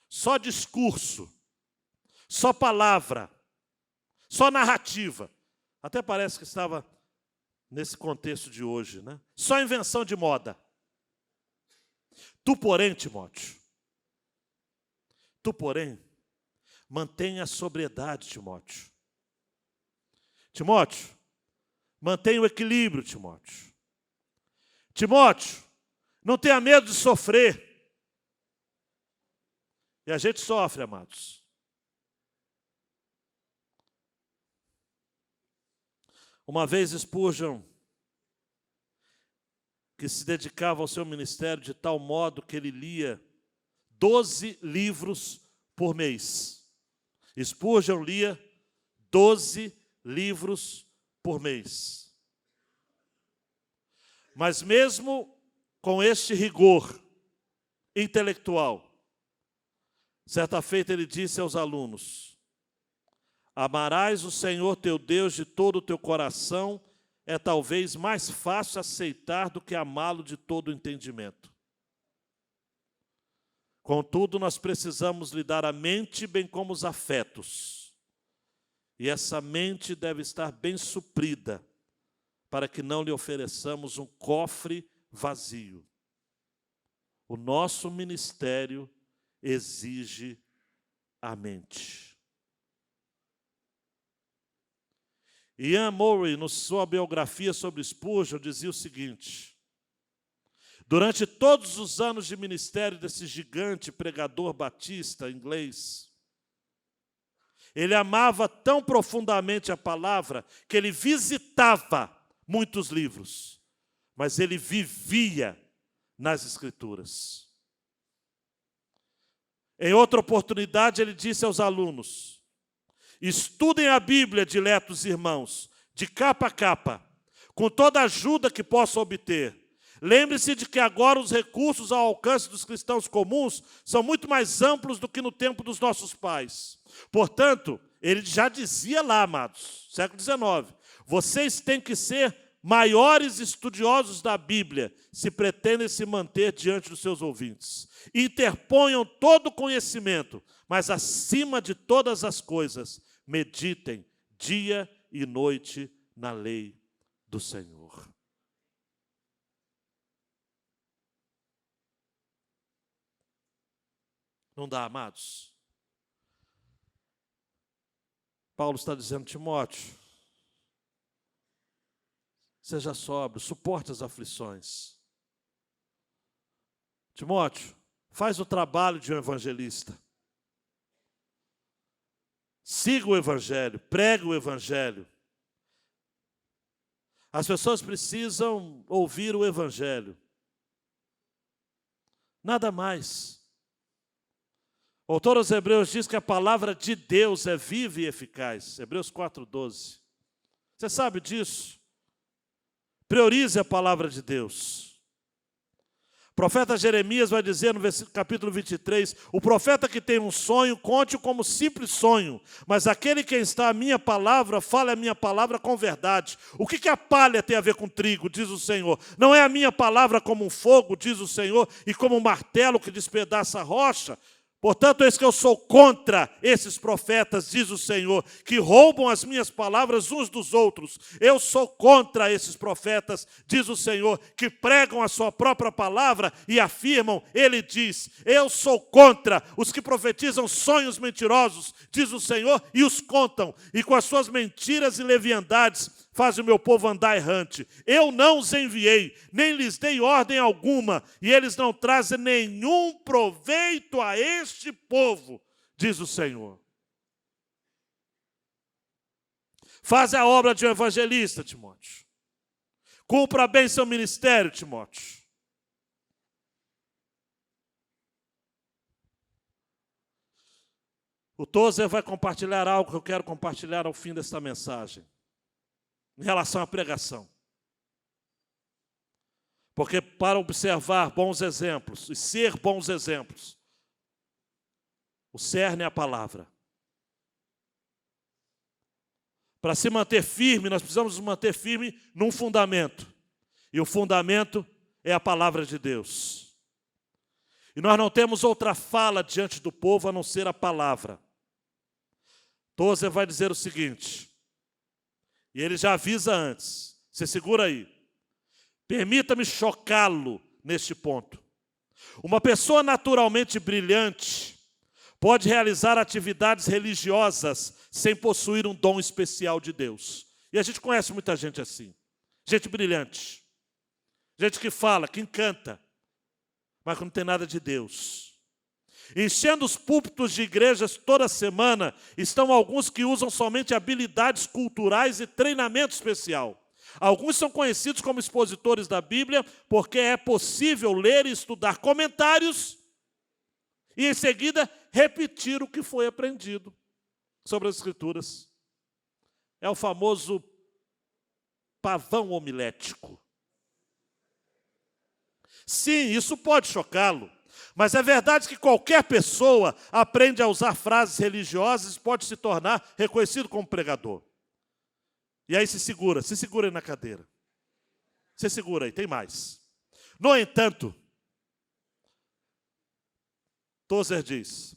só discurso, só palavra, só narrativa. Até parece que estava nesse contexto de hoje, né? Só invenção de moda. Tu, porém, Timóteo, mantenha a sobriedade, Timóteo. Timóteo, mantenha o equilíbrio, Timóteo. Timóteo, não tenha medo de sofrer. E a gente sofre, amados. Uma vez Spurgeon, que se dedicava ao seu ministério de tal modo que ele lia 12 livros por mês. Spurgeon lia 12 livros por mês. Mas mesmo com este rigor intelectual, certa feita ele disse aos alunos: amarás o Senhor teu Deus de todo o teu coração é talvez mais fácil aceitar do que amá-lo de todo o entendimento. Contudo, nós precisamos lhe dar a mente bem como os afetos. E essa mente deve estar bem suprida, para que não lhe ofereçamos um cofre vazio. O nosso ministério exige a mente. Ian Murray, na sua biografia sobre Spurgeon, dizia o seguinte: durante todos os anos de ministério desse gigante pregador batista inglês, ele amava tão profundamente a palavra que ele visitava muitos livros, mas ele vivia nas Escrituras. Em outra oportunidade, ele disse aos alunos: estudem a Bíblia, diletos irmãos, de capa a capa, com toda a ajuda que possam obter. Lembre-se de que agora os recursos ao alcance dos cristãos comuns são muito mais amplos do que no tempo dos nossos pais. Portanto, ele já dizia lá, amados, século XIX, vocês têm que ser maiores estudiosos da Bíblia, se pretendem se manter diante dos seus ouvintes. Interponham todo o conhecimento, mas acima de todas as coisas, meditem dia e noite na lei do Senhor. Não dá, amados? Paulo está dizendo: Timóteo, seja sóbrio, suporte as aflições. Timóteo, faz o trabalho de um evangelista. Siga o evangelho, pregue o evangelho. As pessoas precisam ouvir o evangelho. Nada mais. O autor aos Hebreus diz que a palavra de Deus é viva e eficaz. Hebreus 4:12. Você sabe disso? Priorize a palavra de Deus. O profeta Jeremias vai dizer no capítulo 23, o profeta que tem um sonho, conte-o como simples sonho, mas aquele que está a minha palavra, fale a minha palavra com verdade. O que a palha tem a ver com trigo, diz o Senhor? Não é a minha palavra como um fogo, diz o Senhor, e como um martelo que despedaça a rocha? Portanto, eis que eu sou contra esses profetas, diz o Senhor, que roubam as minhas palavras uns dos outros. Eu sou contra esses profetas, diz o Senhor, que pregam a sua própria palavra e afirmam, ele diz, eu sou contra os que profetizam sonhos mentirosos, diz o Senhor, e os contam, e com as suas mentiras e leviandades faz o meu povo andar errante. Eu não os enviei, nem lhes dei ordem alguma, e eles não trazem nenhum proveito a este povo, diz o Senhor. Faz a obra de um evangelista, Timóteo. Cumpra bem seu ministério, Timóteo. O Tozer vai compartilhar algo que eu quero compartilhar ao fim desta mensagem, em relação à pregação. Porque para observar bons exemplos e ser bons exemplos, o cerne é a palavra. Para se manter firme, nós precisamos nos manter firme num fundamento. E o fundamento é a palavra de Deus. E nós não temos outra fala diante do povo a não ser a palavra. Tozer vai dizer o seguinte, e ele já avisa antes, você segura aí. Permita-me chocá-lo neste ponto. Uma pessoa naturalmente brilhante pode realizar atividades religiosas sem possuir um dom especial de Deus. E a gente conhece muita gente assim. Gente brilhante. Gente que fala, que encanta, mas que não tem nada de Deus. Enchendo os púlpitos de igrejas toda semana, estão alguns que usam somente habilidades culturais e treinamento especial. Alguns são conhecidos como expositores da Bíblia, porque é possível ler e estudar comentários e, em seguida, repetir o que foi aprendido sobre as Escrituras. É o famoso pavão homilético. Sim, isso pode chocá-lo. Mas é verdade que qualquer pessoa aprende a usar frases religiosas e pode se tornar reconhecido como pregador. E aí se segura aí na cadeira. Se segura aí, tem mais. No entanto, Tozer diz,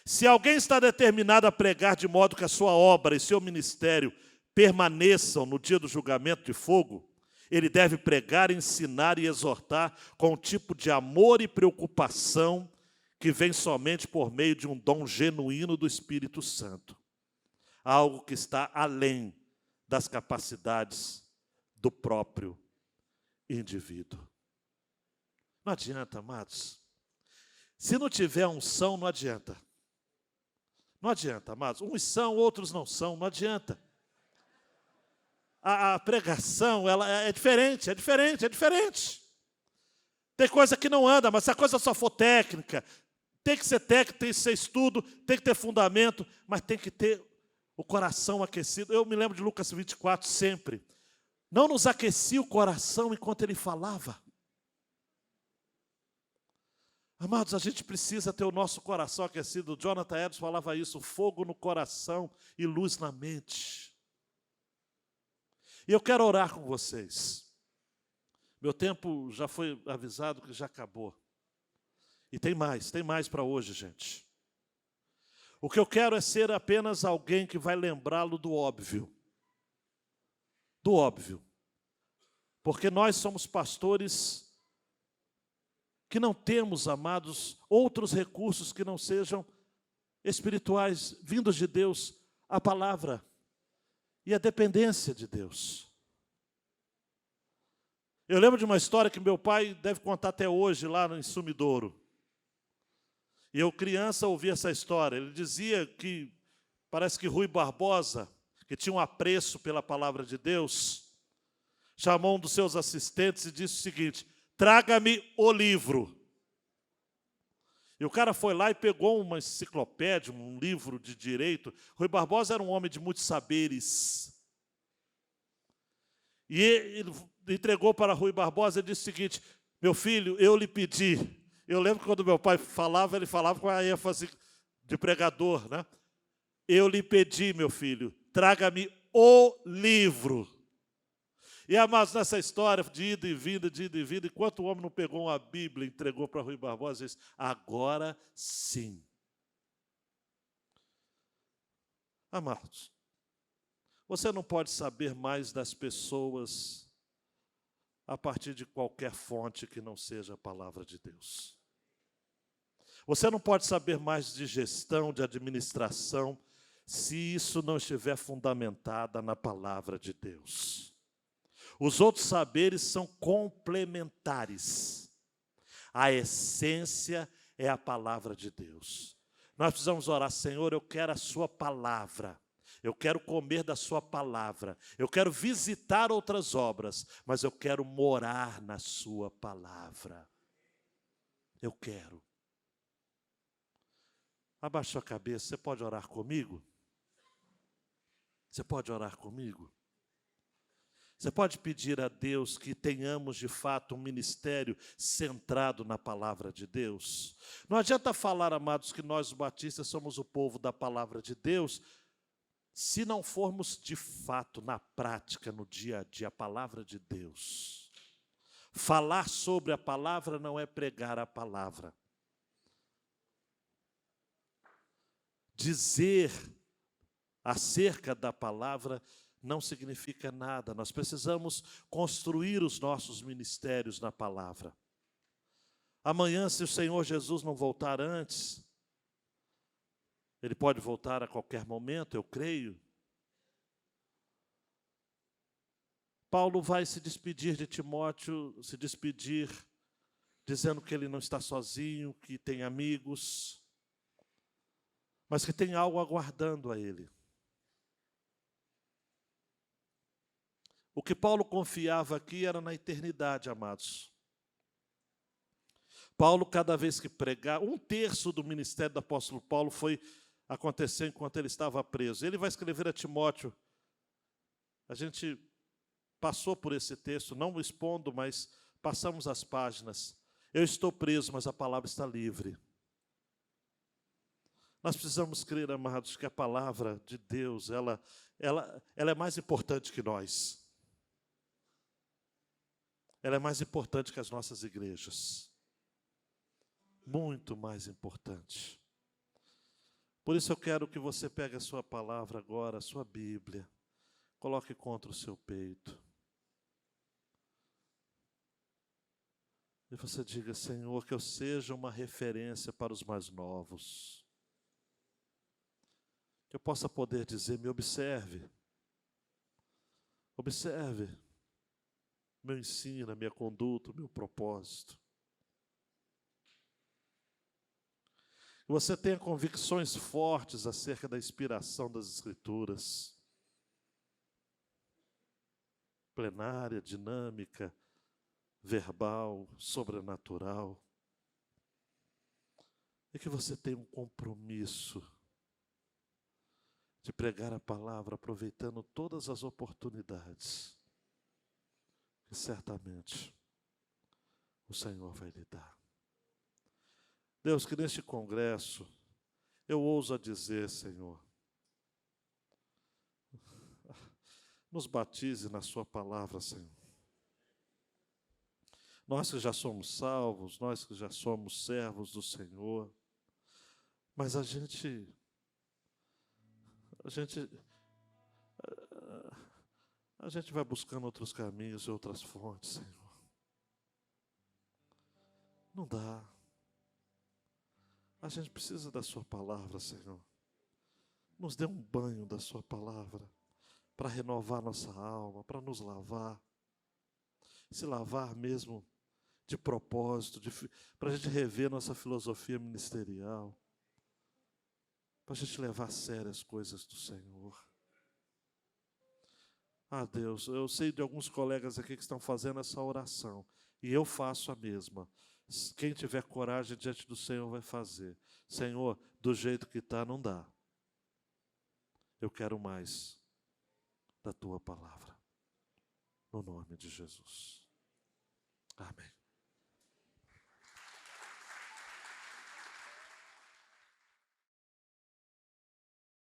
se alguém está determinado a pregar de modo que a sua obra e seu ministério permaneçam no dia do julgamento de fogo, ele deve pregar, ensinar e exortar com um tipo de amor e preocupação que vem somente por meio de um dom genuíno do Espírito Santo. Algo que está além das capacidades do próprio indivíduo. Não adianta, amados. Se não tiver unção, não adianta. Não adianta, amados. Uns são, outros não são, não adianta. A pregação, ela é diferente. Tem coisa que não anda, mas se a coisa só for técnica, tem que ser técnica, tem que ser estudo, tem que ter fundamento, mas tem que ter o coração aquecido. Eu me lembro de Lucas 24 sempre. Não nos aquecia o coração enquanto ele falava. Amados, a gente precisa ter o nosso coração aquecido. Jonathan Edwards falava isso, fogo no coração e luz na mente. E eu quero orar com vocês. Meu tempo já foi avisado que já acabou. E tem mais para hoje, gente. O que eu quero é ser apenas alguém que vai lembrá-lo do óbvio. Do óbvio. Porque nós somos pastores que não temos, amados, outros recursos que não sejam espirituais, vindos de Deus, a palavra e a dependência de Deus. Eu lembro de uma história que meu pai deve contar até hoje, lá em Sumidouro. E eu, criança, ouvi essa história. Ele dizia que, parece que Rui Barbosa, que tinha um apreço pela palavra de Deus, chamou um dos seus assistentes e disse o seguinte, traga-me o livro. E o cara foi lá e pegou uma enciclopédia, um livro de direito. Rui Barbosa era um homem de muitos saberes. E ele entregou para Rui Barbosa e disse o seguinte, Meu filho, eu lhe pedi. Eu lembro que quando meu pai falava, ele falava com a ênfase de pregador, né? Eu lhe pedi, meu filho, traga-me o livro. E, amados, nessa história de ida e vinda, enquanto o homem não pegou uma Bíblia e entregou para Rui Barbosa, disse, agora sim. Amados, você não pode saber mais das pessoas a partir de qualquer fonte que não seja a palavra de Deus. Você não pode saber mais de gestão, de administração, se isso não estiver fundamentada na palavra de Deus. Os outros saberes são complementares. A essência é a palavra de Deus. Nós precisamos orar, Senhor, eu quero a sua palavra. Eu quero comer da sua palavra. Eu quero visitar outras obras, mas eu quero morar na sua palavra. Eu quero. Abaixa a cabeça, você pode orar comigo? Você pode orar comigo? Você pode pedir a Deus que tenhamos de fato um ministério centrado na palavra de Deus? Não adianta falar, amados, que nós os batistas somos o povo da palavra de Deus, se não formos de fato, na prática, no dia a dia, a palavra de Deus. Falar sobre a palavra não é pregar a palavra. Dizer acerca da palavra não significa nada. Nós precisamos construir os nossos ministérios na palavra. Amanhã, se o Senhor Jesus não voltar antes, Ele pode voltar a qualquer momento, eu creio. Paulo vai se despedir de Timóteo, se despedir, dizendo que ele não está sozinho, que tem amigos, mas que tem algo aguardando a ele. O que Paulo confiava aqui era na eternidade, amados. Paulo, cada vez que pregava, 1/3 do ministério do apóstolo Paulo aconteceu enquanto ele estava preso. Ele vai escrever a Timóteo. A gente passou por esse texto, não o expondo, mas passamos as páginas. Eu estou preso, mas a palavra está livre. Nós precisamos crer, amados, que a palavra de Deus, ela é mais importante que nós. Ela é mais importante que as nossas igrejas. Muito mais importante. Por isso eu quero que você pegue a sua palavra agora, a sua Bíblia, coloque contra o seu peito. E você diga, Senhor, que eu seja uma referência para os mais novos. Que eu possa poder dizer, me observe. Observe meu ensino, a minha conduta, o meu propósito. Que você tenha convicções fortes acerca da inspiração das Escrituras. Plenária, dinâmica, verbal, sobrenatural. E que você tenha um compromisso de pregar a palavra aproveitando todas as oportunidades que certamente o Senhor vai lhe dar. Deus, que neste congresso eu ouso a dizer, Senhor, nos batize na sua palavra, Senhor. Nós que já somos salvos, nós que já somos servos do Senhor, mas a gente vai buscando outros caminhos e outras fontes, Senhor. Não dá. A gente precisa da sua palavra, Senhor. Nos dê um banho da sua palavra para renovar nossa alma, para nos lavar. Se lavar mesmo de propósito, para a gente rever nossa filosofia ministerial, para a gente levar a sério as coisas do Senhor. Ah, Deus, eu sei de alguns colegas aqui que estão fazendo essa oração, e eu faço a mesma. Quem tiver coragem diante do Senhor vai fazer. Senhor, do jeito que está, não dá. Eu quero mais da tua palavra. No nome de Jesus. Amém.